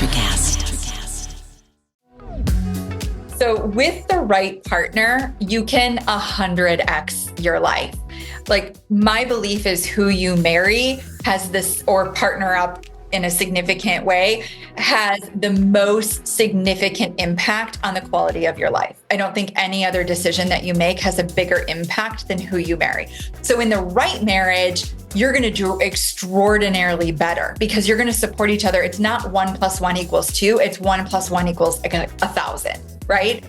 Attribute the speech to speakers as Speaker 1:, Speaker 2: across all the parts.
Speaker 1: NutriCast.
Speaker 2: So with the right partner, you can 100x your life. Like, my belief is who you marry has this, or partner up in a significant way, has the most significant impact on the quality of your life. I don't think any other decision that you make has a bigger impact than who you marry. So in the right marriage, you're going to do extraordinarily better because you're going to support each other. It's not 1 + 1 = 2. It's 1 + 1 = 1,000, right?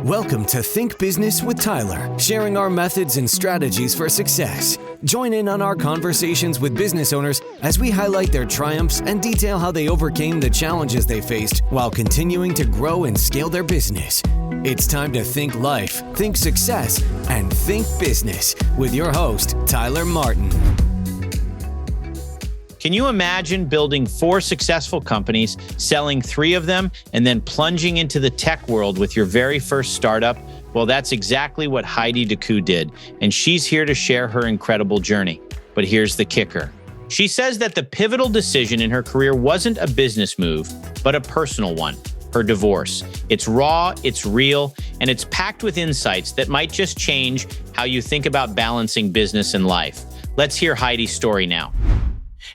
Speaker 3: Welcome to Think Business with Tyler, sharing our methods and strategies for success. Join in on our conversations with business owners as we highlight their triumphs and detail how they overcame the challenges they faced while continuing to grow and scale their business. It's time to think life, think success, and think business with your host, Tyler Martin.
Speaker 4: Can you imagine building 4 successful companies, selling 3 of them, and then plunging into the tech world with your very first startup? Well, that's exactly what Heidi Decoux did, and she's here to share her incredible journey. But here's the kicker. She says that the pivotal decision in her career wasn't a business move, but a personal one, her divorce. It's raw, it's real, and it's packed with insights that might just change how you think about balancing business and life. Let's hear Heidi's story now.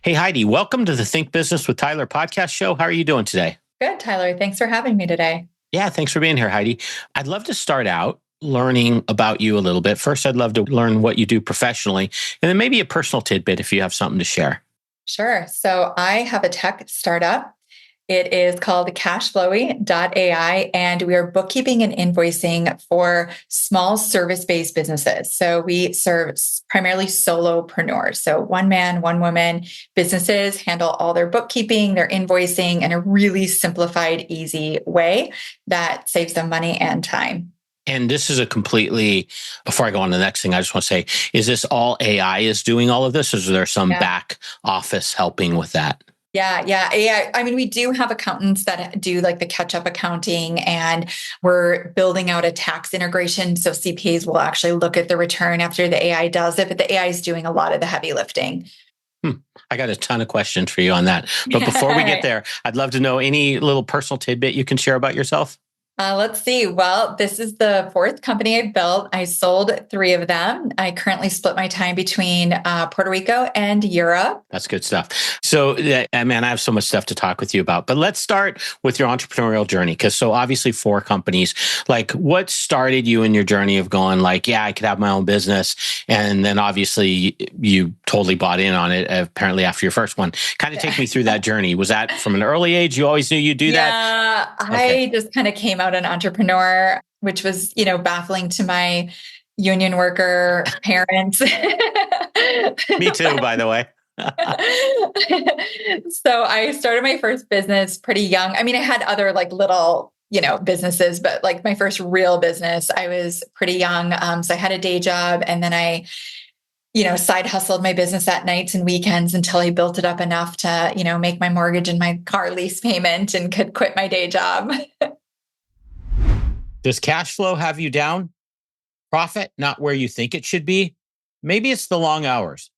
Speaker 4: Hey, Heidi, welcome to the Think Business with Tyler podcast show. How are you doing today?
Speaker 2: Good, Tyler. Thanks for having me today.
Speaker 4: Yeah, thanks for being here, Heidi. I'd love to start out learning about you a little bit. First, I'd love to learn what you do professionally, and then maybe a personal tidbit if you have something to share.
Speaker 2: Sure. So I have a tech startup. It is called Cashflowy.ai, and we are bookkeeping and invoicing for small service-based businesses. So we serve primarily solopreneurs. So one man, one woman businesses handle all their bookkeeping, their invoicing in a really simplified, easy way that saves them money and time.
Speaker 4: And this is before I go on to the next thing, I just want to say, is this all AI is doing all of this? Or is there some back office helping with that?
Speaker 2: Yeah. AI. I mean, we do have accountants that do like the catch-up accounting, and we're building out a tax integration. So CPAs will actually look at the return after the AI does it, but the AI is doing a lot of the heavy lifting.
Speaker 4: I got a ton of questions for you on that. But before we get there, I'd love to know any little personal tidbit you can share about yourself.
Speaker 2: Let's see. Well, this is the 4th company I built. I sold 3 of them. I currently split my time between Puerto Rico and Europe.
Speaker 4: That's good stuff. So, man, I have so much stuff to talk with you about. But let's start with your entrepreneurial journey. So obviously 4 companies. Like, what started you in your journey of going like, yeah, I could have my own business? And then obviously you totally bought in on it, apparently after your first one. Kind of take me through that journey. Was that from an early age? You always knew you'd do that?
Speaker 2: Yeah, okay. I just kind of came out an entrepreneur, which was, baffling to my union worker parents.
Speaker 4: Me too, by the way.
Speaker 2: So I started my first business pretty young. I mean, I had other like little, businesses, but like my first real business, I was pretty young. So I had a day job, and then I side hustled my business at nights and weekends until I built it up enough to, make my mortgage and my car lease payment and could quit my day job.
Speaker 4: Does cash flow have you down? Profit not where you think it should be? Maybe it's the long hours.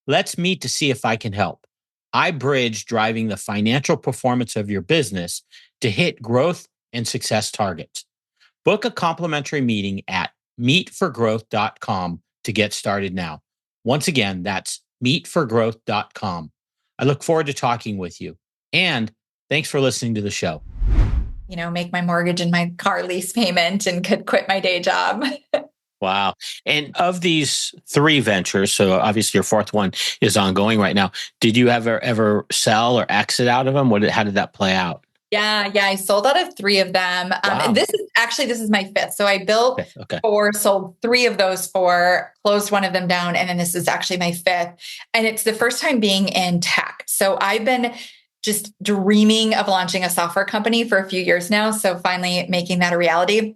Speaker 4: Let's meet to see if I can help. I bridge driving the financial performance of your business to hit growth and success targets. Book a complimentary meeting at meetforgrowth.com to get started now. Once again, that's meetforgrowth.com. I look forward to talking with you. And thanks for listening to the show.
Speaker 2: Make my mortgage and my car lease payment and could quit my day job.
Speaker 4: Wow. And of these 3 ventures, so obviously your 4th one is ongoing right now. Did you ever sell or exit out of them? How did that play out?
Speaker 2: Yeah. I sold out of 3 of them.
Speaker 4: Wow.
Speaker 2: This is my 5th. So I built 4, sold 3 of those 4, closed one of them down. And then this is actually my 5th. And it's the first time being in tech. So I've been just dreaming of launching a software company for a few years now. So finally making that a reality.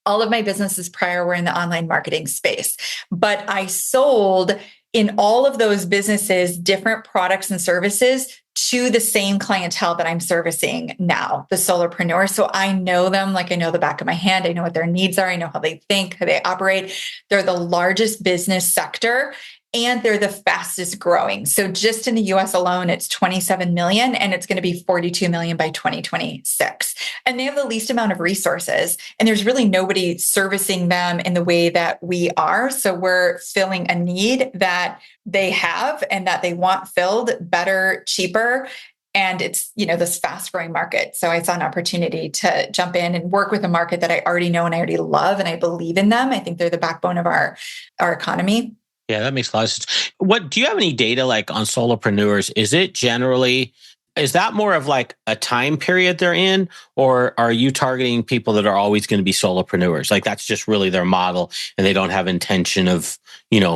Speaker 2: All of my businesses prior were in the online marketing space, but I sold in all of those businesses different products and services to the same clientele that I'm servicing now, the solopreneur. So I know them like I know the back of my hand. I know what their needs are. I know how they think, how they operate. They're the largest business sector and they're the fastest growing. So just in the US alone, it's 27 million and it's going to be 42 million by 2026. And they have the least amount of resources. And there's really nobody servicing them in the way that we are. So we're filling a need that they have and that they want filled better, cheaper. And it's, this fast growing market. So I saw an opportunity to jump in and work with a market that I already know and I already love. And I believe in them. I think they're the backbone of our economy.
Speaker 1: Yeah, that makes a lot of sense. Do you have any data like on solopreneurs? Is that more of like a time period they're in, or are you targeting people that are always going to be solopreneurs? Like that's just really their model and they don't have intention of,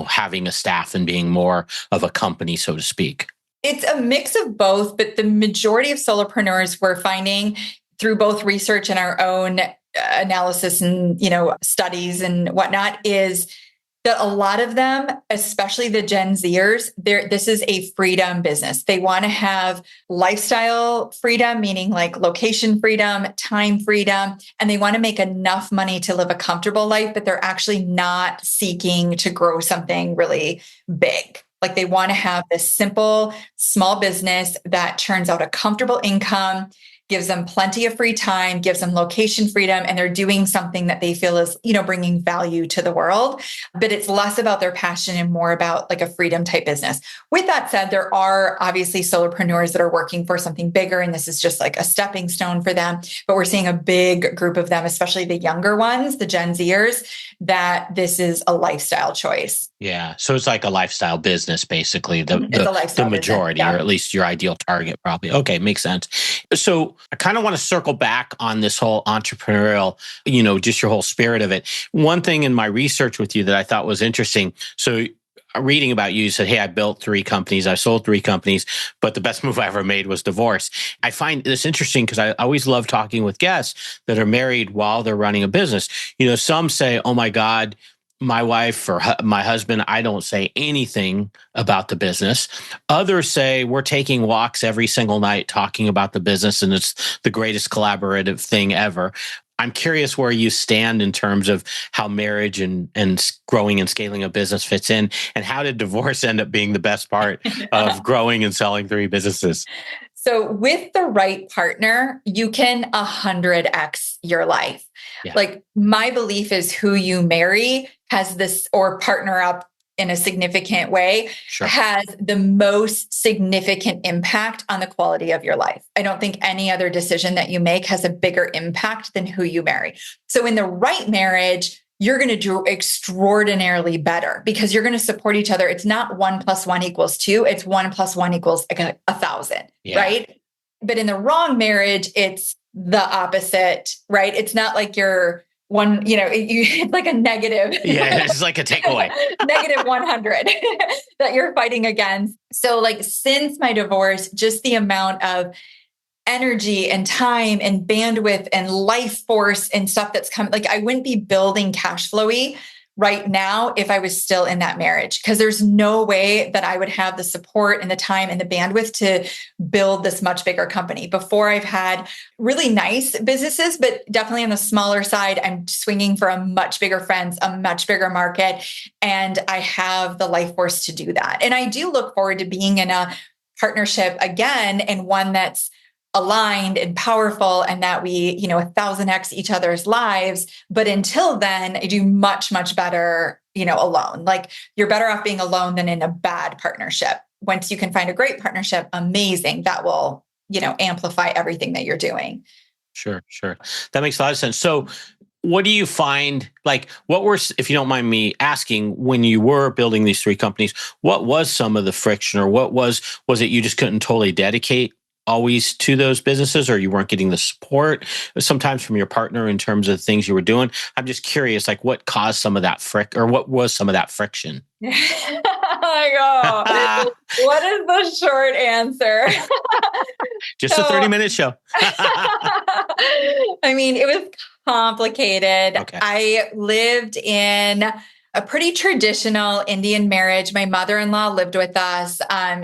Speaker 1: having a staff and being more of a company, so to speak?
Speaker 2: It's a mix of both, but the majority of solopreneurs we're finding through both research and our own analysis and, studies and whatnot is that a lot of them, especially the Gen Zers, this is a freedom business. They want to have lifestyle freedom, meaning like location freedom, time freedom, and they want to make enough money to live a comfortable life, but they're actually not seeking to grow something really big. Like they want to have this simple, small business that turns out a comfortable income, gives them plenty of free time, gives them location freedom, and they're doing something that they feel is, bringing value to the world. But it's less about their passion and more about like a freedom type business. With that said, there are obviously solopreneurs that are working for something bigger, and this is just like a stepping stone for them. But we're seeing a big group of them, especially the younger ones, the Gen Zers, that this is a lifestyle choice.
Speaker 1: Yeah. So it's like a lifestyle business, basically, the majority,
Speaker 2: business, yeah.
Speaker 1: Or at least your ideal target, probably. Okay. Makes sense. So I kind of want to circle back on this whole entrepreneurial, just your whole spirit of it. One thing in my research with you that I thought was interesting. So reading about you, you said, hey, I built 3 companies. I sold 3 companies, but the best move I ever made was divorce. I find this interesting because I always love talking with guests that are married while they're running a business. Some say, oh my God, my wife or my husband, I don't say anything about the business. Others say we're taking walks every single night talking about the business and it's the greatest collaborative thing ever. I'm curious where you stand in terms of how marriage and growing and scaling a business fits in, and how did divorce end up being the best part of growing and selling 3 businesses?
Speaker 2: So with the right partner, you can 100x your life. Yeah. Like my belief is who you marry has this, or partner up in a significant way, sure, has the most significant impact on the quality of your life. I don't think any other decision that you make has a bigger impact than who you marry. So in the right marriage, you're going to do extraordinarily better because you're going to support each other. It's not 1 + 1 = 2. It's 1 + 1 = 1,000, yeah, right? But in the wrong marriage, it's the opposite, right? It's not like you're one, it's like a negative.
Speaker 1: Yeah, it's like a takeaway.
Speaker 2: Negative 100 that you're fighting against. So like since my divorce, just the amount of energy and time and bandwidth and life force and stuff that's come, like I wouldn't be building cash flowy right now if I was still in that marriage, because there's no way that I would have the support and the time and the bandwidth to build this much bigger company. Before, I've had really nice businesses, but definitely on the smaller side, I'm swinging for a much bigger friends, a much bigger market. And I have the life force to do that. And I do look forward to being in a partnership again, and one that's aligned and powerful, and that we, 1,000x each other's lives. But until then, I do much, much better, alone. Like you're better off being alone than in a bad partnership. Once you can find a great partnership, amazing. That will, amplify everything that you're doing.
Speaker 1: Sure. That makes a lot of sense. So what do you find, like, what were, if you don't mind me asking, when you were building these 3 companies, what was some of the friction, or what was it you just couldn't totally dedicate always to those businesses, or you weren't getting the support sometimes from your partner in terms of things you were doing? I'm just curious, like what caused some of that what was some of that friction?
Speaker 2: Oh, what is the short answer?
Speaker 1: Just a 30-minute show.
Speaker 2: I mean, it was complicated.
Speaker 1: Okay.
Speaker 2: I lived in a pretty traditional Indian marriage. My mother-in-law lived with us.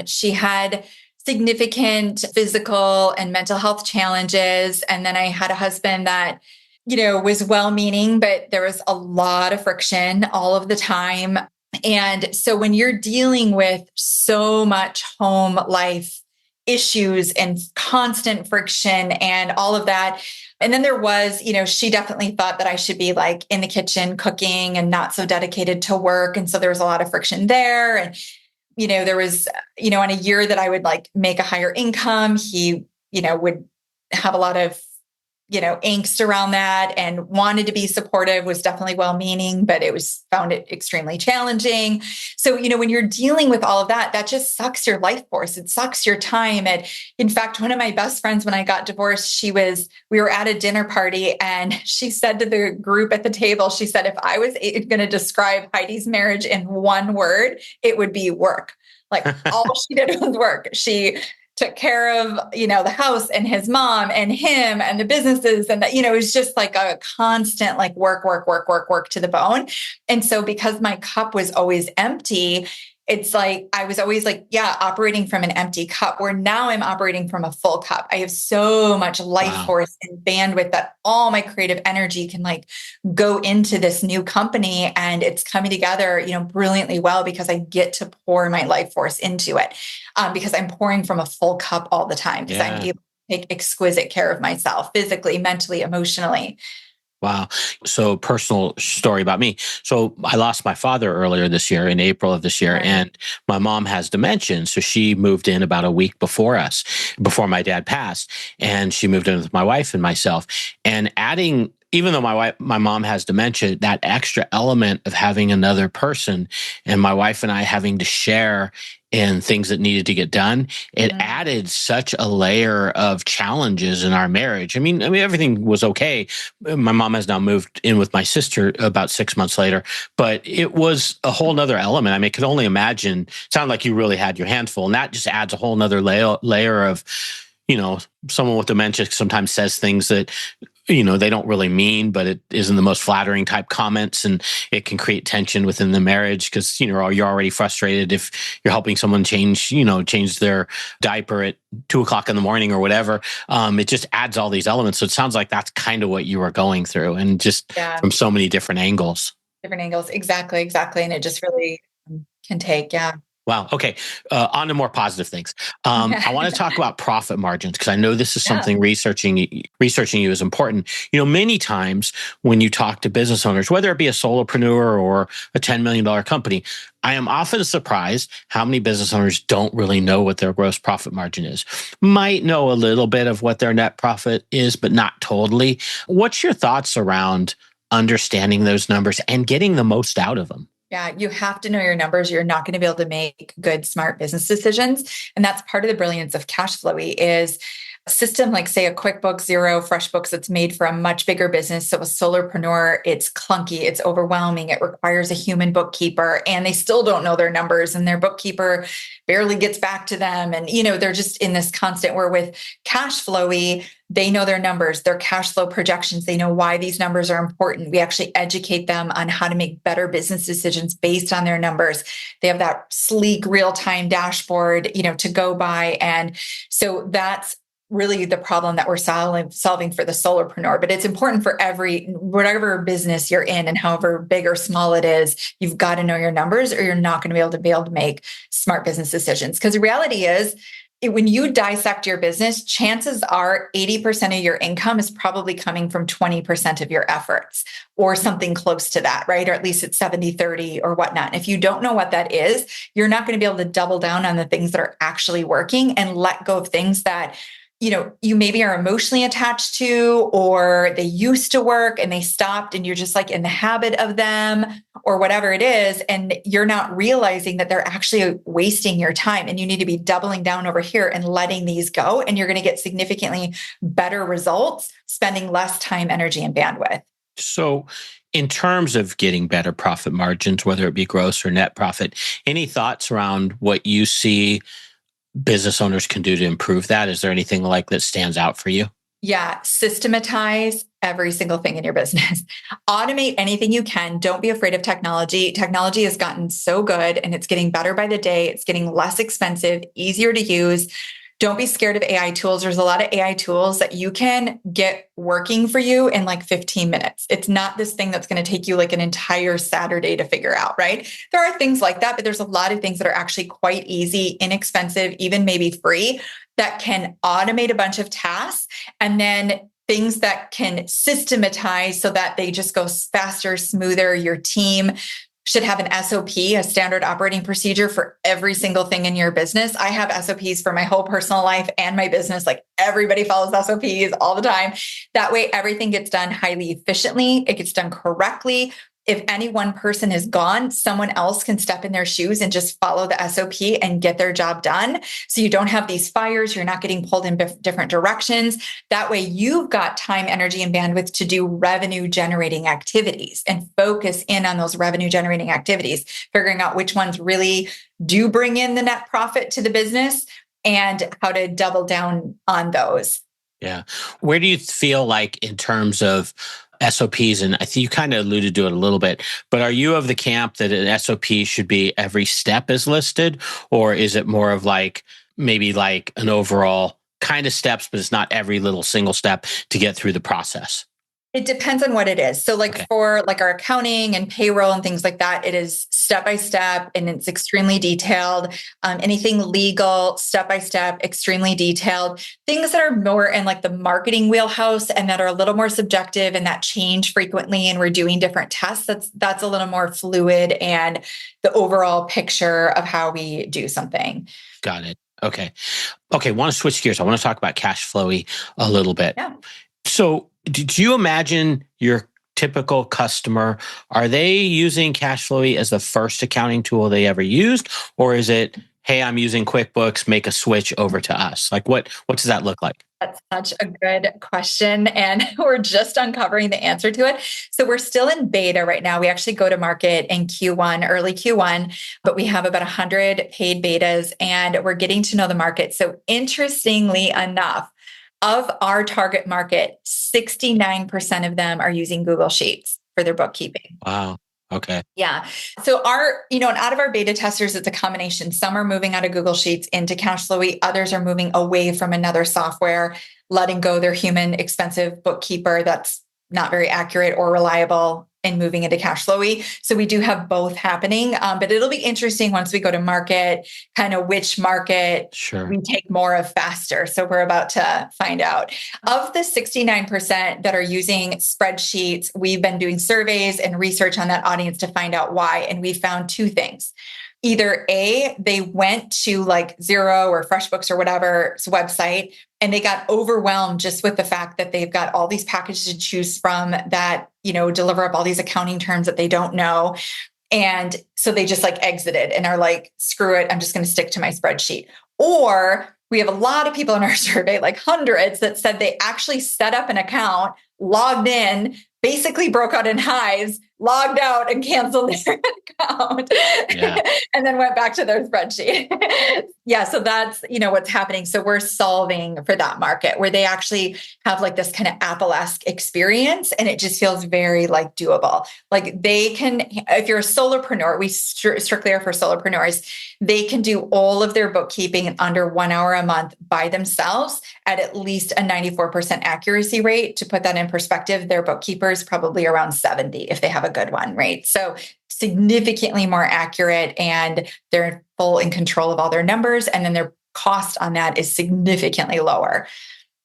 Speaker 2: She had significant physical and mental health challenges. And then I had a husband that, was well-meaning, but there was a lot of friction all of the time. And so when you're dealing with so much home life issues and constant friction and all of that, and then there was, she definitely thought that I should be like in the kitchen cooking and not so dedicated to work. And so there was a lot of friction there. And, there was, on a year that I would like make a higher income, he, would have a lot of angst around that and wanted to be supportive, was definitely well-meaning, but found it extremely challenging. So, when you're dealing with all of that, that just sucks your life force. It sucks your time. And in fact, one of my best friends, when I got divorced, we were at a dinner party and she said to the group at the table, she said, if I was going to describe Heidi's marriage in one word, it would be work. Like all she did was work. She took care of, the house and his mom and him and the businesses. And that, it was just like a constant, like work to the bone. And so because my cup was always empty, it's like, I was always like, operating from an empty cup, where now I'm operating from a full cup. I have so much life force and bandwidth that all my creative energy can like go into this new company, and it's coming together, brilliantly well, because I get to pour my life force into it, because I'm pouring from a full cup all the time, because I'm able to take exquisite care of myself physically, mentally, emotionally.
Speaker 1: Wow. So personal story about me. So I lost my father earlier this year, in April of this year,
Speaker 2: Right.
Speaker 1: and my mom has dementia. So she moved in about a week before before my dad passed, and she moved in with my wife and myself. And even though my mom has dementia, that extra element of having another person and my wife and I having to share in things that needed to get done, it added such a layer of challenges in our marriage. I mean, everything was okay. My mom has now moved in with my sister about 6 months later, but it was a whole nother element. I mean, I could only imagine. It sounded like you really had your hands full, and that just adds a whole nother layer of, someone with dementia sometimes says things that they don't really mean, but it isn't the most flattering type comments, and it can create tension within the marriage because, you're already frustrated if you're helping someone change their diaper at 2:00 in the morning or whatever. It just adds all these elements. So it sounds like that's kind of what you were going through, and just from so many different angles.
Speaker 2: Exactly. And it just really can take,
Speaker 1: Wow. Okay. On to more positive things. I want to talk about profit margins, because I know this is something researching you is important. Many times when you talk to business owners, whether it be a solopreneur or a $10 million company, I am often surprised how many business owners don't really know what their gross profit margin is. Might know a little bit of what their net profit is, but not totally. What's your thoughts around understanding those numbers and getting the most out of them?
Speaker 2: Yeah, you have to know your numbers. You're not going to be able to make good, smart business decisions. And that's part of the brilliance of Cashflowy is a system like, say, a QuickBooks, Xero, FreshBooks that's made for a much bigger business. So a solopreneur, it's clunky, it's overwhelming, it requires a human bookkeeper, and they still don't know their numbers, and their bookkeeper barely gets back to them. And, they're just in this constant, where with Cashflowy, they know their numbers, their cash flow projections. They know why these numbers are important. We actually educate them on how to make better business decisions based on their numbers. They have that sleek real-time dashboard, to go by. And so that's really the problem that we're solving for the solopreneur. But it's important for whatever business you're in, and however big or small it is, you've got to know your numbers, or you're not going to be able to make smart business decisions. Because the reality is, when you dissect your business, chances are 80% of your income is probably coming from 20% of your efforts, or something close to that, right? Or at least it's 70-30 or whatnot. And if you don't know what that is, you're not going to be able to double down on the things that are actually working and let go of things that you maybe are emotionally attached to, or they used to work and they stopped, and you're just like in the habit of them, or whatever it is. And you're not realizing that they're actually wasting your time, and you need to be doubling down over here and letting these go. And you're going to get significantly better results, spending less time, energy, and bandwidth.
Speaker 1: So in terms of getting better profit margins, whether it be gross or net profit, any thoughts around what you see business owners can do to improve that? Is there anything like that stands out for you?
Speaker 2: Yeah. Systematize every single thing in your business. Automate anything you can. Don't be afraid of technology. Technology has gotten so good, and it's getting better by the day. It's getting less expensive, easier to use. Don't be scared of AI tools. There's a lot of AI tools that you can get working for you in like 15 minutes. It's not this thing that's going to take you like an entire Saturday to figure out, right? There are things like that, but there's a lot of things that are actually quite easy, inexpensive, even maybe free, that can automate a bunch of tasks, and then things that can systematize so that they just go faster, smoother. Your team should have an SOP, a standard operating procedure, for every single thing in your business. I have SOPs for my whole personal life and my business. Like, everybody follows SOPs all the time. That way, everything gets done highly efficiently. It gets done correctly. If any one person is gone, someone else can step in their shoes and just follow the SOP and get their job done. So you don't have these fires. You're not getting pulled in different directions. That way you've got time, energy, and bandwidth to do revenue generating activities and focus in on those revenue generating activities, figuring out which ones really do bring in the net profit to the business and how to double down on those.
Speaker 1: Yeah. Where do you feel like in terms of SOPs, and I think you kind of alluded to it a little bit, but are you of the camp that an SOP should be every step is listed, or is it more of like maybe like an overall kind of steps, but it's not every little single step to get through the process?
Speaker 2: It depends on what it is. So like
Speaker 1: Okay.
Speaker 2: for like our accounting and payroll and things like that, it is step by step and it's extremely detailed. Anything legal, step by step, extremely detailed. Things that are more in like the marketing wheelhouse and that are a little more subjective and that change frequently and we're doing different tests, that's a little more fluid and the overall picture of how we do something.
Speaker 1: Got it. Okay. Want to switch gears. I want to talk about cash flowy a little bit.
Speaker 2: Yeah.
Speaker 1: So did you imagine your typical customer, are they using Cashflowy as the first accounting tool they ever used? Or is it, hey, I'm using QuickBooks, make a switch over to us? Like what does that look like?
Speaker 2: That's such a good question. And we're just uncovering the answer to it. So we're still in beta right now. We actually go to market in Q1, early Q1, but we have about 100 paid betas and we're getting to know the market. So interestingly enough, of our target market, 69% of them are using Google Sheets for their bookkeeping.
Speaker 1: Wow. Okay.
Speaker 2: Yeah. So and out of our beta testers, it's a combination. Some are moving out of Google Sheets into Cashflowy. Others are moving away from another software, letting go their human expensive bookkeeper that's not very accurate or reliable, and moving into Cashflowy. So we do have both happening, but it'll be interesting once we go to market, kind of which market we take more of faster. So we're about to find out. Of the 69% that are using spreadsheets, we've been doing surveys and research on that audience to find out why. And we found two things. Either A, they went to like Xero or FreshBooks or whatever's website, and they got overwhelmed just with the fact that they've got all these packages to choose from that, deliver up all these accounting terms that they don't know. And so they just like exited and are like, screw it, I'm just going to stick to my spreadsheet. Or we have a lot of people in our survey, like hundreds, that said they actually set up an account, logged in, basically broke out in hives, logged out and canceled their account, and then went back to their spreadsheet. So that's, what's happening. So we're solving for that market where they actually have like this kind of Apple-esque experience and it just feels very like doable. Like they can, if you're a solopreneur, we strictly are for solopreneurs, they can do all of their bookkeeping in under 1 hour a month by themselves at least a 94% accuracy rate. To put that in perspective, their bookkeeper is probably around 70 if they have a good one, right? So significantly more accurate and they're full in control of all their numbers. And then their cost on that is significantly lower.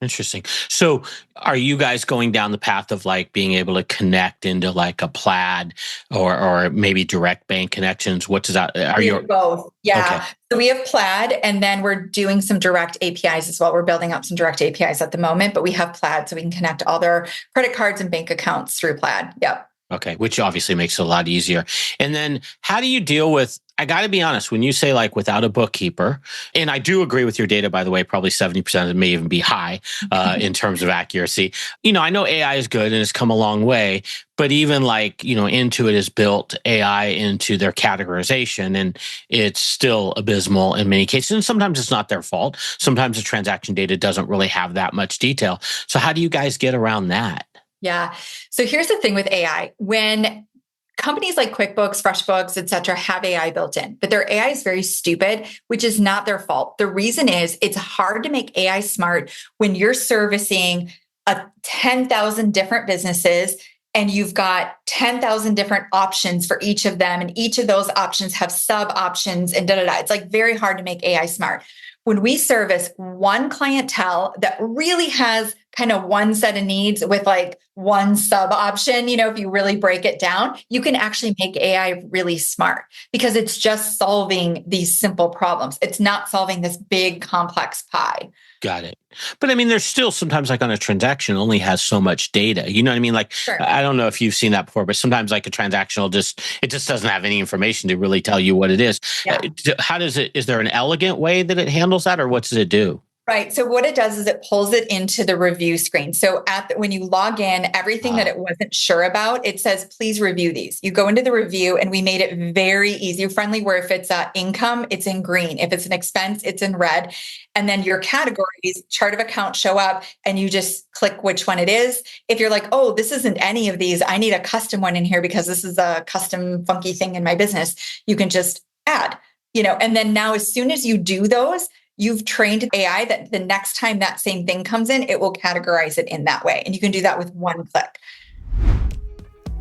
Speaker 1: Interesting. So are you guys going down the path of like being able to connect into like a Plaid or maybe direct bank connections? What does that,
Speaker 2: we have both. Yeah.
Speaker 1: Okay.
Speaker 2: So we have Plaid and then we're doing some direct APIs as well. We're building up some direct APIs at the moment, but we have Plaid so we can connect all their credit cards and bank accounts through Plaid. Yep.
Speaker 1: Okay. Which obviously makes it a lot easier. And then how do you deal with, I got to be honest, when you say like without a bookkeeper, and I do agree with your data, by the way, probably 70% of it may even be high in terms of accuracy. I know AI is good and it's come a long way, but even like, Intuit has built AI into their categorization and it's still abysmal in many cases. And sometimes it's not their fault. Sometimes the transaction data doesn't really have that much detail. So how do you guys get around that?
Speaker 2: Yeah. So here's the thing with AI. When companies like QuickBooks, FreshBooks, et cetera, have AI built in, but their AI is very stupid, which is not their fault. The reason is it's hard to make AI smart when you're servicing 10,000 different businesses and you've got 10,000 different options for each of them. And each of those options have sub options and It's like very hard to make AI smart. When we service one clientele that really has kind of one set of needs with like one sub option, if you really break it down, you can actually make AI really smart because it's just solving these simple problems. It's not solving this big complex pie.
Speaker 1: Got it. But I mean, there's still sometimes like on a transaction only has so much data. You know what I mean? Like,
Speaker 2: Sure.
Speaker 1: I don't know if you've seen that before, but sometimes like a transactional it just doesn't have any information to really tell you what it is.
Speaker 2: Yeah.
Speaker 1: Is there an elegant way that it handles that or what does it do?
Speaker 2: Right. So what it does is it pulls it into the review screen. So when you log in, everything that it wasn't sure about, it says, please review these. You go into the review and we made it very easy friendly where if it's income, it's in green. If it's an expense, it's in red. And then your categories, chart of account show up and you just click which one it is. If you're like, oh, this isn't any of these, I need a custom one in here because this is a custom funky thing in my business, you can just add, and then now as soon as you do those, you've trained AI that the next time that same thing comes in, it will categorize it in that way. And you can do that with one click.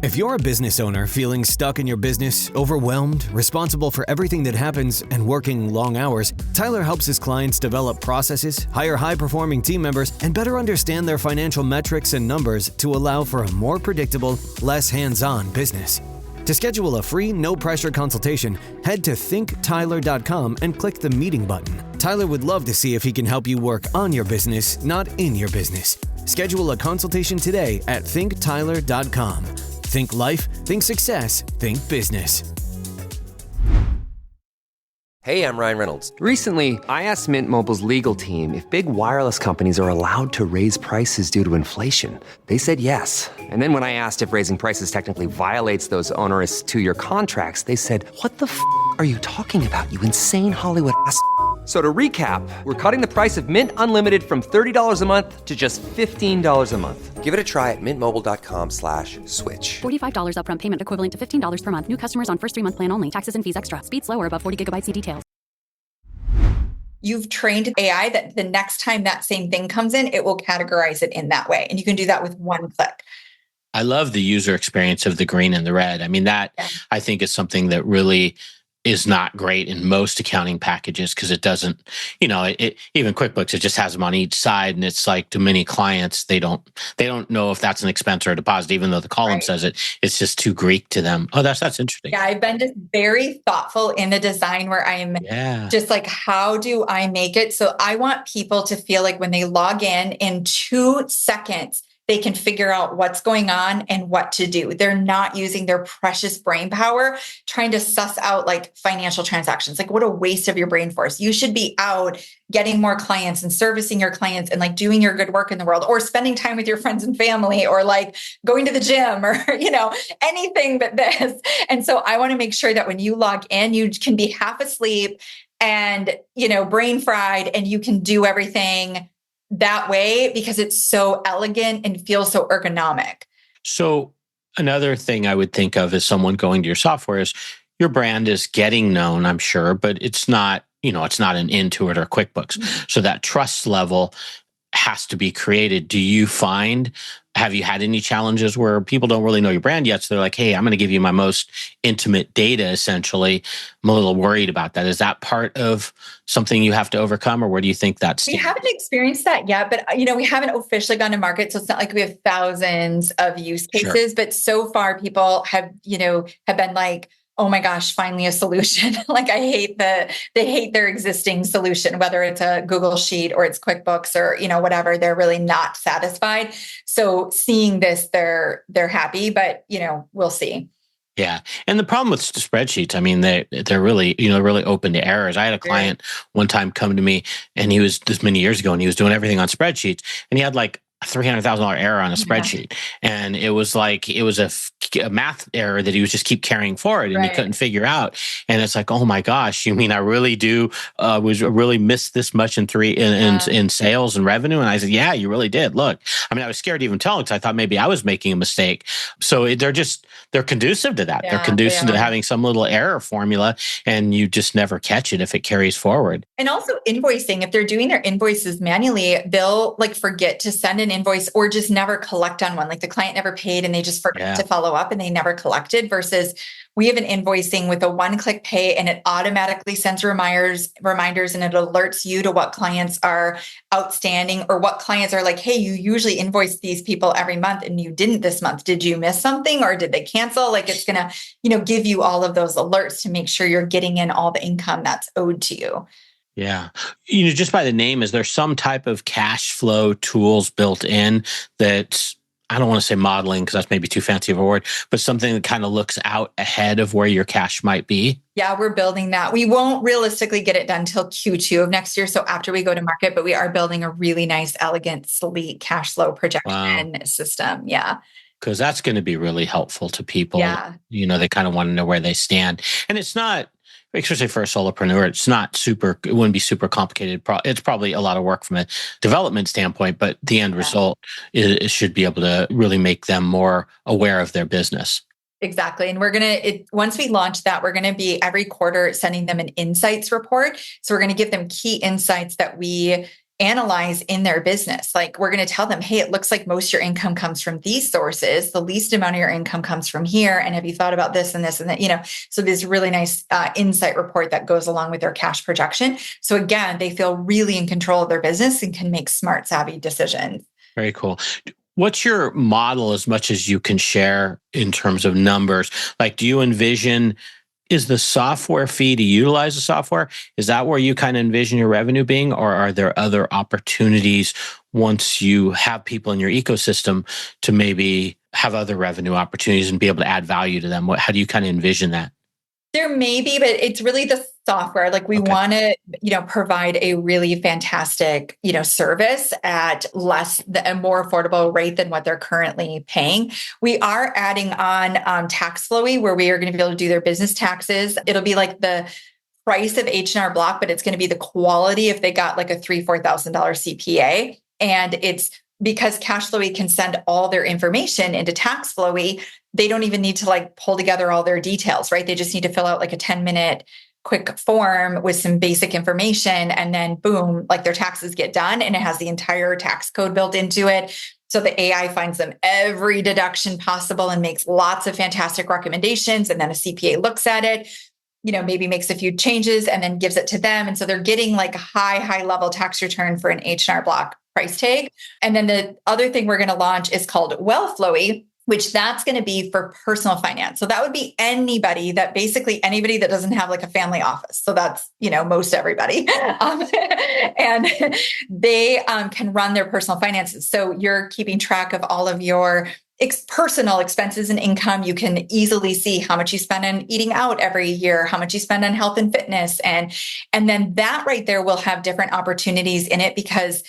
Speaker 3: If you're a business owner feeling stuck in your business, overwhelmed, responsible for everything that happens, and working long hours, Tyler helps his clients develop processes, hire high-performing team members, and better understand their financial metrics and numbers to allow for a more predictable, less hands-on business. To schedule a free, no-pressure consultation, head to thinktyler.com and click the meeting button. Tyler would love to see if he can help you work on your business, not in your business. Schedule a consultation today at thinktyler.com. Think life, think success, think business.
Speaker 5: Hey, I'm Ryan Reynolds. Recently, I asked Mint Mobile's legal team if big wireless companies are allowed to raise prices due to inflation. They said yes. And then when I asked if raising prices technically violates those onerous two-year contracts, they said, "What the f*** are you talking about, you insane Hollywood ass?" So to recap, we're cutting the price of Mint Unlimited from $30 a month to just $15 a month. Give it a try at mintmobile.com/switch.
Speaker 6: $45 upfront payment equivalent to $15 per month. New customers on first 3-month plan only. Taxes and fees extra. Speed slower above 40 gigabytes. See details.
Speaker 2: You've trained AI that the next time that same thing comes in, it will categorize it in that way. And you can do that with one click.
Speaker 1: I love the user experience of the green and the red. I mean, I think is something that really is not great in most accounting packages because it doesn't, even QuickBooks, it just has them on each side. And it's like to many clients, they don't know if that's an expense or a deposit, even though the column says it. It's just too Greek to them. Oh, that's interesting.
Speaker 2: Yeah, I've been just very thoughtful in the design where I'm just like, how do I make it? So I want people to feel like when they log in 2 seconds, they can figure out what's going on and what to do. They're not using their precious brain power trying to suss out like financial transactions. Like what a waste of your brain force. You should be out getting more clients and servicing your clients and like doing your good work in the world or spending time with your friends and family or like going to the gym or, anything but this. And so I want to make sure that when you log in, you can be half asleep and, brain fried and you can do everything that way because it's so elegant and feels so ergonomic.
Speaker 1: So another thing I would think of as someone going to your software is your brand is getting known, I'm sure, but it's not, it's not an Intuit or QuickBooks. Mm-hmm. So that trust level has to be created. Have you had any challenges where people don't really know your brand yet? So they're like, hey, I'm going to give you my most intimate data, essentially. I'm a little worried about that. Is that part of something you have to overcome, or where do you think that's?
Speaker 2: We haven't experienced that yet, but we haven't officially gone to market. So it's not like we have thousands of use cases, sure. But so far people have been like, oh my gosh, finally a solution. Like they hate their existing solution, whether it's a Google Sheet or it's QuickBooks or, whatever, they're really not satisfied. So seeing this, they're happy, but, we'll see.
Speaker 1: Yeah. And the problem with spreadsheets, I mean, they're really, really open to errors. I had a client one time come to me and he was this many years ago and he was doing everything on spreadsheets and he had like $300,000 error on a
Speaker 2: Yeah.
Speaker 1: spreadsheet. And it was like, it was a math error that he was just keep carrying forward and he couldn't figure out. And it's like, oh my gosh, you mean I really do, was really missed this much in sales and revenue? And I said, yeah, you really did. Look, I mean, I was scared to even tell him because I thought maybe I was making a mistake. So they're conducive to that.
Speaker 2: Yeah,
Speaker 1: they're conducive
Speaker 2: they
Speaker 1: to
Speaker 2: are.
Speaker 1: having some little error formula, and you just never catch it if it carries forward.
Speaker 2: And also invoicing, if they're doing their invoices manually, they'll like forget to send an invoice or just never collect on one. Like the client never paid and they just forgot to follow up and they never collected, versus we have an invoicing with a one-click pay and it automatically sends reminders and it alerts you to what clients are outstanding or what clients are like, hey, you usually invoice these people every month and you didn't this month. Did you miss something or did they cancel? Like it's going to, give you all of those alerts to make sure you're getting in all the income that's owed to you.
Speaker 1: Yeah. Just by the name, is there some type of cash flow tools built in that, I don't want to say modeling because that's maybe too fancy of a word, but something that kind of looks out ahead of where your cash might be?
Speaker 2: Yeah, we're building that. We won't realistically get it done till Q2 of next year. So after we go to market, but we are building a really nice, elegant, sleek cash flow projection system. Yeah.
Speaker 1: Because that's going to be really helpful to people.
Speaker 2: Yeah.
Speaker 1: They kind of want to know where they stand. And it's not, especially for a solopreneur, it wouldn't be super complicated. It's probably a lot of work from a development standpoint, but the end result should be able to really make them more aware of their business.
Speaker 2: Exactly. And once we launch that, we're going to be every quarter sending them an insights report. So we're going to give them key insights that we analyze in their business. Like we're going to tell them, hey, it looks like most of your income comes from these sources. The least amount of your income comes from here. And have you thought about this and this and that, so this really nice insight report that goes along with their cash projection. So again, they feel really in control of their business and can make smart, savvy decisions.
Speaker 1: Very cool. What's your model as much as you can share in terms of numbers? Like, do you envision, is the software fee to utilize the software, is that where you kind of envision your revenue being? Or are there other opportunities once you have people in your ecosystem to maybe have other revenue opportunities and be able to add value to them? How do you kind of envision that?
Speaker 2: There may be, but it's really the software. Like we want to, provide a really fantastic, service at a more affordable rate than what they're currently paying. We are adding on tax flowy, where we are going to be able to do their business taxes. It'll be like the price of H&R Block, but it's going to be the quality if they got like a $3,000-$4,000 CPA. And it's because Cashflowy can send all their information into TaxFlowy, they don't even need to like pull together all their details, right? They just need to fill out like a 10-minute quick form with some basic information, and then boom, like their taxes get done, and it has the entire tax code built into it. So the AI finds them every deduction possible and makes lots of fantastic recommendations. And then a CPA looks at it, maybe makes a few changes and then gives it to them. And so they're getting like a high level tax return for an H&R Block price tag. And then the other thing we're going to launch is called Wellflowy, which that's going to be for personal finance. So that would be anybody that doesn't have like a family office. So that's, most everybody. And they can run their personal finances. So you're keeping track of all of your personal expenses and income. You can easily see how much you spend on eating out every year, how much you spend on health and fitness. And then that right there will have different opportunities in it, because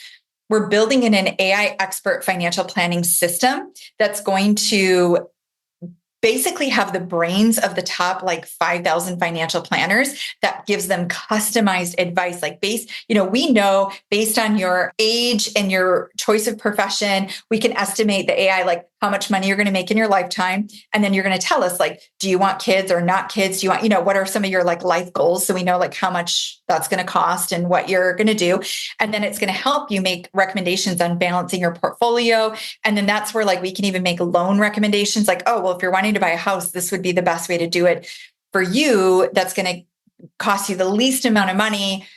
Speaker 2: we're building in an AI expert financial planning system that's going to basically have the brains of the top like 5,000 financial planners that gives them customized advice. Like we know based on your age and your choice of profession, we can estimate the AI, like how much money you're going to make in your lifetime. And then you're going to tell us like, do you want kids or not kids? Do you want, what are some of your like life goals? So we know like how much that's going to cost and what you're going to do. And then it's going to help you make recommendations on balancing your portfolio. And then that's where like we can even make loan recommendations like, oh, well, if you're wanting to buy a house, this would be the best way to do it for you. That's going to cost you the least amount of money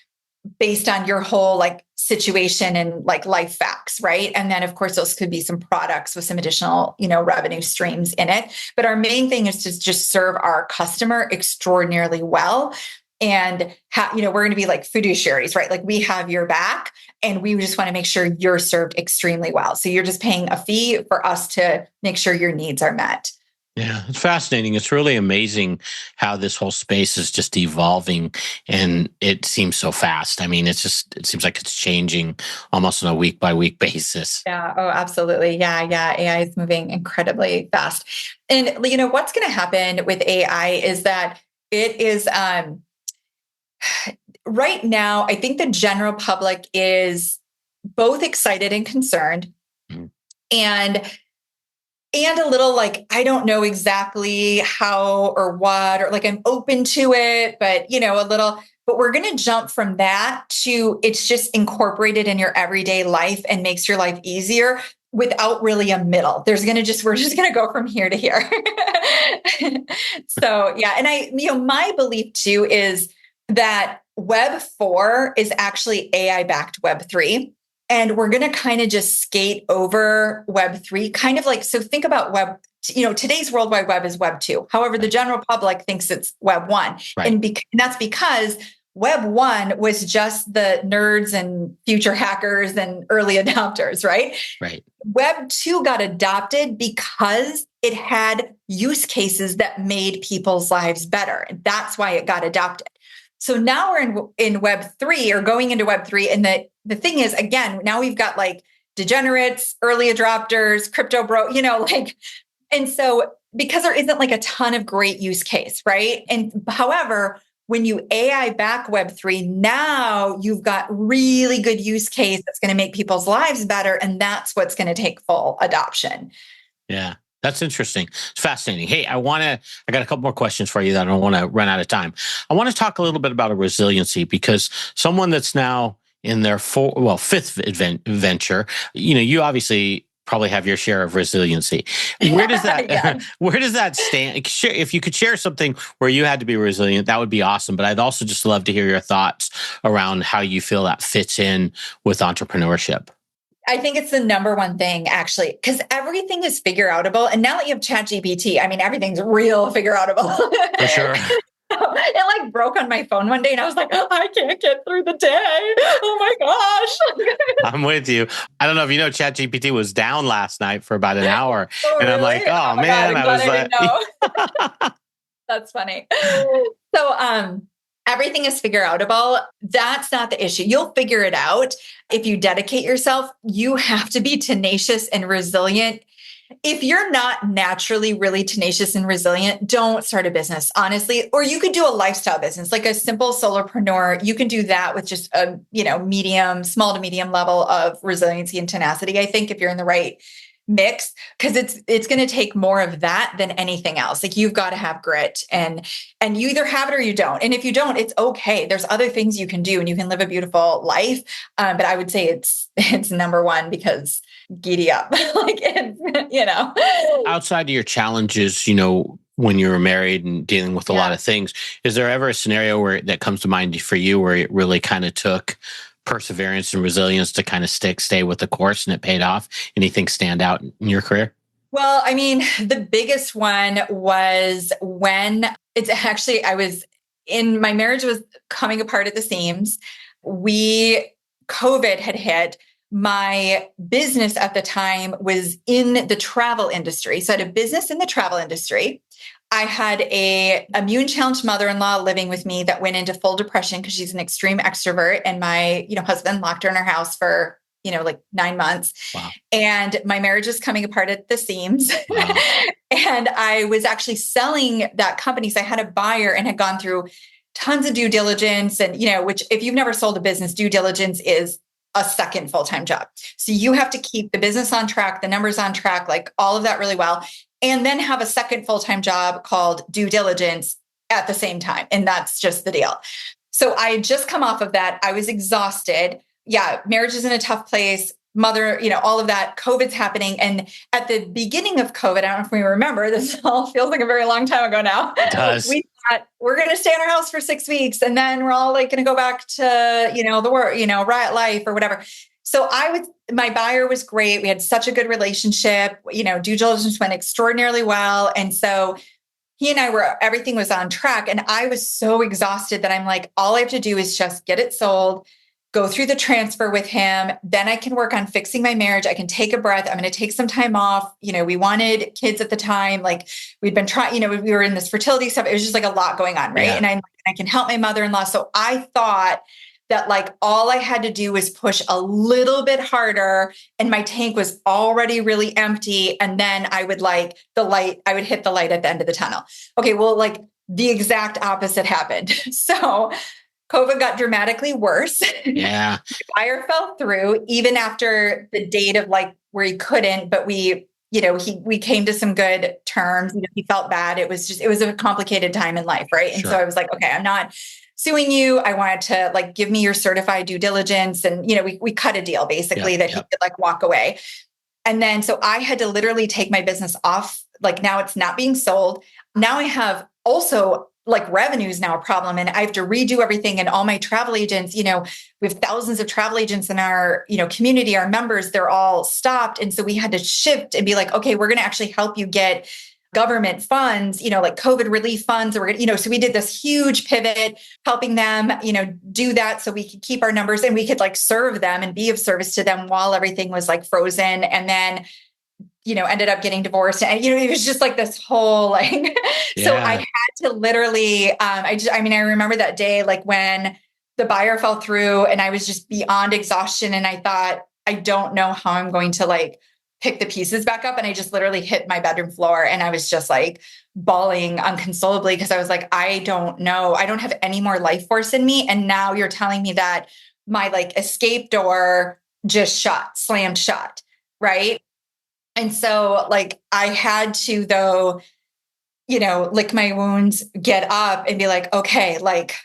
Speaker 2: based on your whole like situation and like life facts, right? And then of course, those could be some products with some additional, revenue streams in it. But our main thing is to just serve our customer extraordinarily well. And we're going to be like fiduciaries, right? Like we have your back and we just want to make sure you're served extremely well. So you're just paying a fee for us to make sure your needs are met.
Speaker 1: Yeah, it's fascinating. It's really amazing how this whole space is just evolving and it seems so fast. I mean, it seems like it's changing almost on a week by week basis.
Speaker 2: Yeah. Oh, absolutely. Yeah. Yeah. AI is moving incredibly fast. And, what's going to happen with AI is that it is, right now, I think the general public is both excited and concerned,
Speaker 1: Mhm.
Speaker 2: and a little like, I don't know exactly how or what, or like I'm open to it, but a little, but we're going to jump from that to it's just incorporated in your everyday life and makes your life easier without really a middle. We're just going to go from here to here. So yeah. And my belief too is that Web 4 is actually AI backed Web 3. And we're going to kind of just skate over Web 3, kind of like, so think about today's World Wide Web is Web 2. However, the general public thinks it's Web 1.
Speaker 1: Right.
Speaker 2: And that's because Web 1 was just the nerds and future hackers and early adopters, right?
Speaker 1: Right.
Speaker 2: Web 2 got adopted because it had use cases that made people's lives better. And that's why it got adopted. So now we're in Web 3 or going into Web 3. And the thing is, again, now we've got like degenerates, early adopters, crypto and so because there isn't like a ton of great use case, right? And however, when you AI back Web 3, now you've got really good use case that's going to make people's lives better. And that's what's going to take full adoption.
Speaker 1: Yeah. That's interesting. It's fascinating. Hey, I got a couple more questions for you that I don't want to run out of time. I want to talk a little bit about a resiliency because someone that's now in their fifth venture, you obviously probably have your share of resiliency. Where does that,
Speaker 2: Yeah.
Speaker 1: where does that stand? If you could share something where you had to be resilient, that would be awesome. But I'd also just love to hear your thoughts around how you feel that fits in with entrepreneurship.
Speaker 2: I think it's the number one thing, actually, because everything is figure outable. And now that you have ChatGPT, I mean, everything's real figure outable.
Speaker 1: For sure.
Speaker 2: It like broke on my phone one day and I was like, oh, I can't get through the day. Oh my gosh.
Speaker 1: I'm with you. I don't know if you know, ChatGPT was down last night for about an hour.
Speaker 2: Oh,
Speaker 1: and
Speaker 2: really?
Speaker 1: I'm like, oh man,
Speaker 2: God,
Speaker 1: I was
Speaker 2: I
Speaker 1: like,
Speaker 2: know. That's funny. So, everything is figure outable. That's not the issue. You'll figure it out. If you dedicate yourself, you have to be tenacious and resilient. If you're not naturally really tenacious and resilient, don't start a business, honestly. Or you could do a lifestyle business, like a simple solopreneur. You can do that with just a, small to medium level of resiliency and tenacity. I think if you're in the right mix, because it's going to take more of that than anything else. Like you've got to have grit and you either have it or you don't. And if you don't, it's okay. There's other things you can do and you can live a beautiful life. But I would say it's number one because giddy up,
Speaker 1: outside of your challenges, when you were married and dealing with a lot of things, is there ever a scenario where that comes to mind for you where it really kind of took perseverance and resilience to kind of stay with the course and it paid off? Anything stand out in your career?
Speaker 2: Well, I mean, the biggest one was when my marriage was coming apart at the seams. COVID had hit. My business at the time was in the travel industry. So I had a business in the travel industry. I had a immune challenged mother-in-law living with me that went into full depression because she's an extreme extrovert. And my, husband locked her in her house for, like 9 months.
Speaker 1: Wow.
Speaker 2: And my marriage is coming apart at the seams.
Speaker 1: Wow.
Speaker 2: And I was actually selling that company. So I had a buyer and had gone through tons of due diligence and, which if you've never sold a business, due diligence is a second full-time job. So you have to keep the business on track, the numbers on track, like all of that really well. And then have a second full-time job called due diligence at the same time. And that's just the deal. So I had just come off of that. I was exhausted. Yeah, marriage is in a tough place. Mother, all of that. COVID's happening. And at the beginning of COVID, I don't know if we remember, this all feels like a very long time ago now.
Speaker 1: It does.
Speaker 2: We thought we're going to stay in our house for 6 weeks. And then we're all like going to go back to, the work, riot life or whatever. So my buyer was great. We had such a good relationship, due diligence went extraordinarily well. And so he and everything was on track. And I was so exhausted that I'm like, all I have to do is just get it sold, go through the transfer with him. Then I can work on fixing my marriage. I can take a breath. I'm going to take some time off. We wanted kids at the time. Like we'd been trying, we were in this fertility stuff. It was just like a lot going on. Right. Yeah. And I can help my mother-in-law. So I thought that like all I had to do was push a little bit harder and my tank was already really empty. And then I would hit the light at the end of the tunnel. Okay. Well, like the exact opposite happened. So COVID got dramatically worse.
Speaker 1: Yeah.
Speaker 2: The buyer fell through even after the date of like where he couldn't, but we came to some good terms. He felt bad. It was a complicated time in life. Right. And so I was like, okay, I'm not suing you. I wanted to like, give me your certified due diligence. And, we cut a deal basically he could like walk away. And then, so I had to literally take my business off. Like now it's not being sold. Now I have also like revenue is now a problem and I have to redo everything. And all my travel agents, we have thousands of travel agents in our, community, our members, they're all stopped. And so we had to shift and be like, okay, we're going to actually help you get government funds, like COVID relief funds, or, so we did this huge pivot, helping them, do that so we could keep our numbers and we could like serve them and be of service to them while everything was like frozen. And then, ended up getting divorced. And, it was just like this whole like, so I had to literally, I remember that day, like when the buyer fell through and I was just beyond exhaustion. And I thought, I don't know how I'm going to like pick the pieces back up. And I just literally hit my bedroom floor and I was just like bawling unconsolably because I was like, I don't know. I don't have any more life force in me. And now you're telling me that my like escape door just slammed shut. Right. And so like I had to though, lick my wounds, get up and be like, okay, like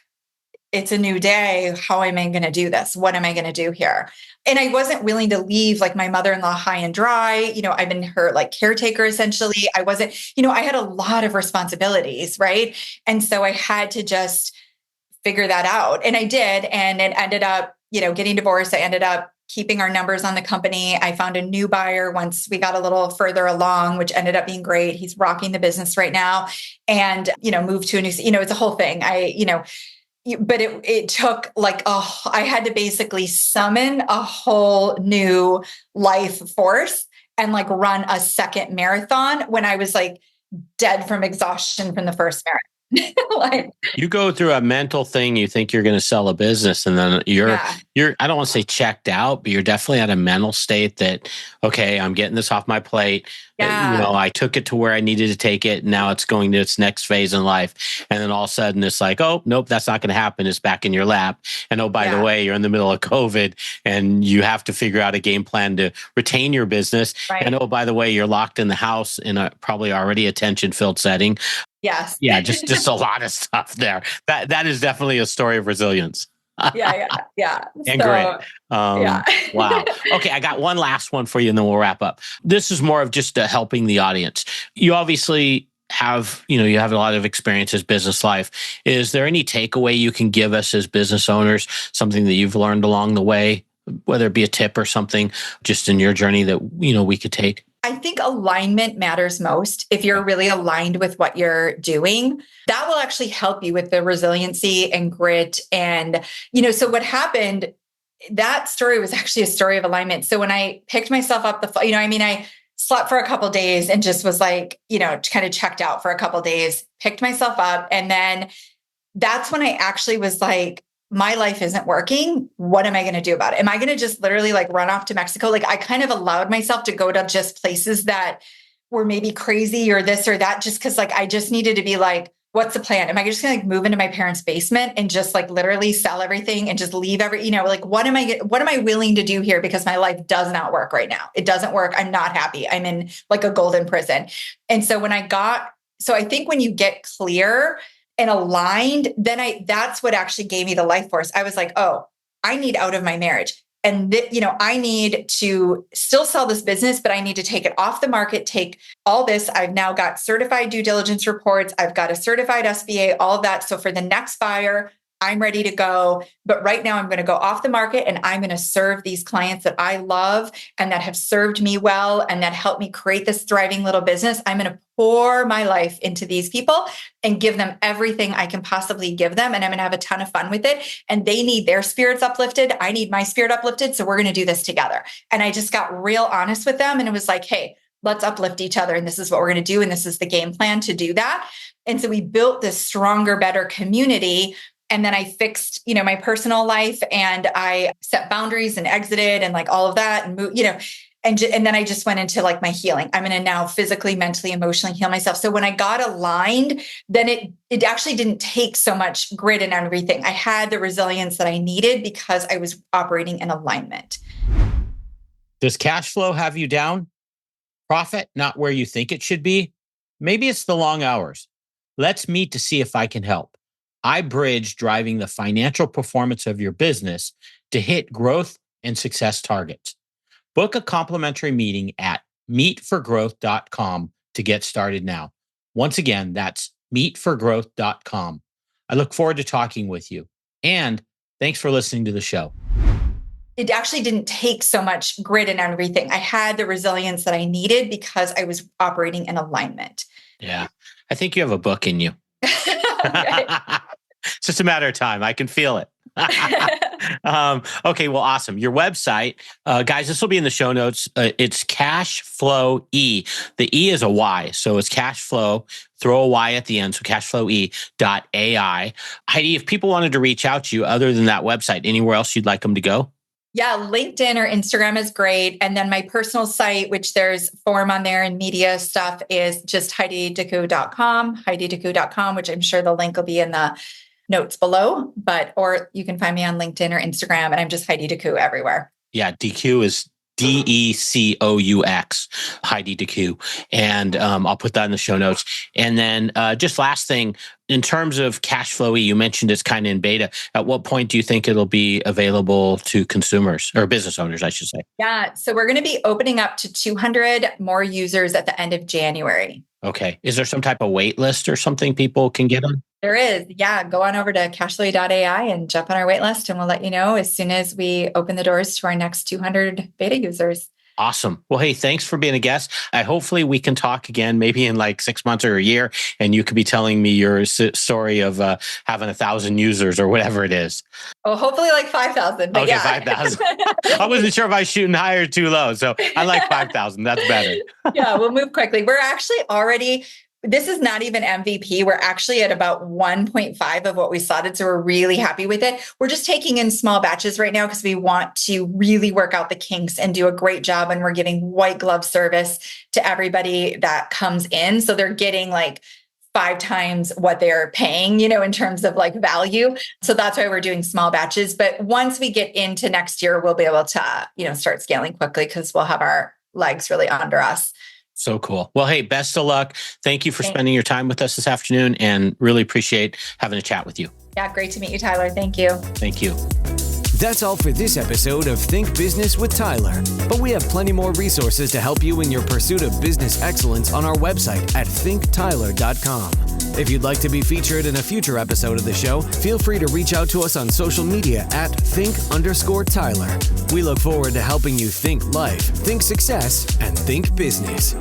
Speaker 2: it's a new day. How am I going to do this? What am I going to do here? And I wasn't willing to leave like my mother-in-law high and dry. I've been her like caretaker essentially. I wasn't, I had a lot of responsibilities. Right. And so I had to just figure that out. And I did. And it ended up, getting divorced. I ended up keeping our numbers on the company. I found a new buyer once we got a little further along, which ended up being great. He's rocking the business right now and, moved to a new, it's a whole thing. But it took like, I had to basically summon a whole new life force and like run a second marathon when I was like dead from exhaustion from the first marathon.
Speaker 1: Like, you go through a mental thing, you think you're going to sell a business and then you're, I don't want to say checked out, but you're definitely at a mental state that, okay, I'm getting this off my plate. I took it to where I needed to take it. Now it's going to its next phase in life. And then all of a sudden it's like, oh, nope, that's not going to happen. It's back in your lap. And oh, by the way, you're in the middle of COVID and you have to figure out a game plan to retain your business. Right. And oh, by the way, you're locked in the house in a probably already a tension-filled setting.
Speaker 2: Yes.
Speaker 1: Yeah, just a lot of stuff there. That is definitely a story of resilience.
Speaker 2: Yeah.
Speaker 1: And grit. Wow. Okay, I got one last one for you and then we'll wrap up. This is more of just helping the audience. You obviously have, you have a lot of experience as business life. Is there any takeaway you can give us as business owners, something that you've learned along the way, whether it be a tip or something just in your journey that, we could take?
Speaker 2: I think alignment matters most. If you're really aligned with what you're doing, that will actually help you with the resiliency and grit. And, so what happened, that story was actually a story of alignment. So when I picked myself up, I slept for a couple of days and just was like, kind of checked out for a couple of days, picked myself up. And then that's when I actually was like, my life isn't working. What am I going to do about it? Am I going to just literally like run off to Mexico? Like I kind of allowed myself to go to just places that were maybe crazy or this or that, just because like I just needed to be like, what's the plan? Am I just going to like move into my parents' basement and just like literally sell everything and just leave like what am I willing to do here? Because my life does not work right now. It doesn't work. I'm not happy. I'm in like a golden prison. And so I think when you get clear and aligned, then that's what actually gave me the life force. I was like, oh, I need out of my marriage. And I need to still sell this business, but I need to take it off the market, take all this. I've now got certified due diligence reports. I've got a certified SBA, all of that. So for the next buyer, I'm ready to go. But right now I'm going to go off the market and I'm going to serve these clients that I love and that have served me well and that helped me create this thriving little business. I'm going to pour my life into these people and give them everything I can possibly give them. And I'm going to have a ton of fun with it. And they need their spirits uplifted. I need my spirit uplifted. So we're going to do this together. And I just got real honest with them. And it was like, hey, let's uplift each other. And this is what we're going to do. And this is the game plan to do that. And so we built this stronger, better community. And then I fixed, my personal life and I set boundaries and exited and like all of that and moved, and then I just went into like my healing. I'm going to now physically, mentally, emotionally heal myself. So when I got aligned, then it actually didn't take so much grit and everything. I had the resilience that I needed because I was operating in alignment.
Speaker 1: Does cash flow have you down? Profit not where you think it should be? Maybe it's the long hours. Let's meet to see if I can help. I bridge driving the financial performance of your business to hit growth and success targets. Book a complimentary meeting at meetforgrowth.com to get started now. Once again, that's meetforgrowth.com. I look forward to talking with you. And thanks for listening to the show.
Speaker 2: It actually didn't take so much grit and everything. I had the resilience that I needed because I was operating in alignment.
Speaker 1: Yeah. I think you have a book in you.
Speaker 2: Okay.
Speaker 1: It's just a matter of time. I can feel it. Okay, well, awesome. Your website, guys, this will be in the show notes. It's Cash Flow E. The E is a Y, so it's Cash Flow. Throw a Y at the end, so cashflowe.ai. Heidi, if people wanted to reach out to you other than that website, anywhere else you'd like them to go?
Speaker 2: Yeah, LinkedIn or Instagram is great. And then my personal site, which there's form on there and media stuff, is just HeidiDecoux.com, HeidiDecoux.com, which I'm sure the link will be in the notes below, or you can find me on LinkedIn or Instagram, and I'm just Heidi Decoux everywhere.
Speaker 1: Yeah, Decoux is DECOUX, Heidi Decoux. And I'll put that in the show notes. And then just last thing, in terms of Cash Flow E, you mentioned it's kind of in beta. At what point do you think it'll be available to consumers or business owners, I should say?
Speaker 2: Yeah, so we're going to be opening up to 200 more users at the end of January.
Speaker 1: Okay. Is there some type of wait list or something people can get on?
Speaker 2: There is. Yeah. Go on over to cashflow.ai and jump on our wait list, and we'll let you know as soon as we open the doors to our next 200 beta users.
Speaker 1: Awesome. Well, hey, thanks for being a guest. Hopefully we can talk again, maybe in like 6 months or a year, and you could be telling me your story of having 1,000 users or whatever it is.
Speaker 2: Oh, hopefully like 5,000.
Speaker 1: Okay, yeah. 5,000. I wasn't sure if I was shooting high or too low. So I like 5,000. That's better.
Speaker 2: Yeah, we'll move quickly. We're actually already... This is not even MVP. We're actually at about 1.5 of what we slotted. So we're really happy with it. We're just taking in small batches right now because we want to really work out the kinks and do a great job. And we're giving white glove service to everybody that comes in. So they're getting like 5 times what they're paying, in terms of like value. So that's why we're doing small batches. But once we get into next year, we'll be able to, start scaling quickly because we'll have our legs really under us.
Speaker 1: So cool. Well, hey, best of luck. Thank you for spending your time with us this afternoon and really appreciate having a chat with you.
Speaker 2: Yeah, great to meet you, Tyler. Thank you.
Speaker 1: Thank you.
Speaker 3: That's all for this episode of Think Business with Tyler. But we have plenty more resources to help you in your pursuit of business excellence on our website at thinktyler.com. If you'd like to be featured in a future episode of the show, feel free to reach out to us on social media at think_Tyler. We look forward to helping you think life, think success, and think business.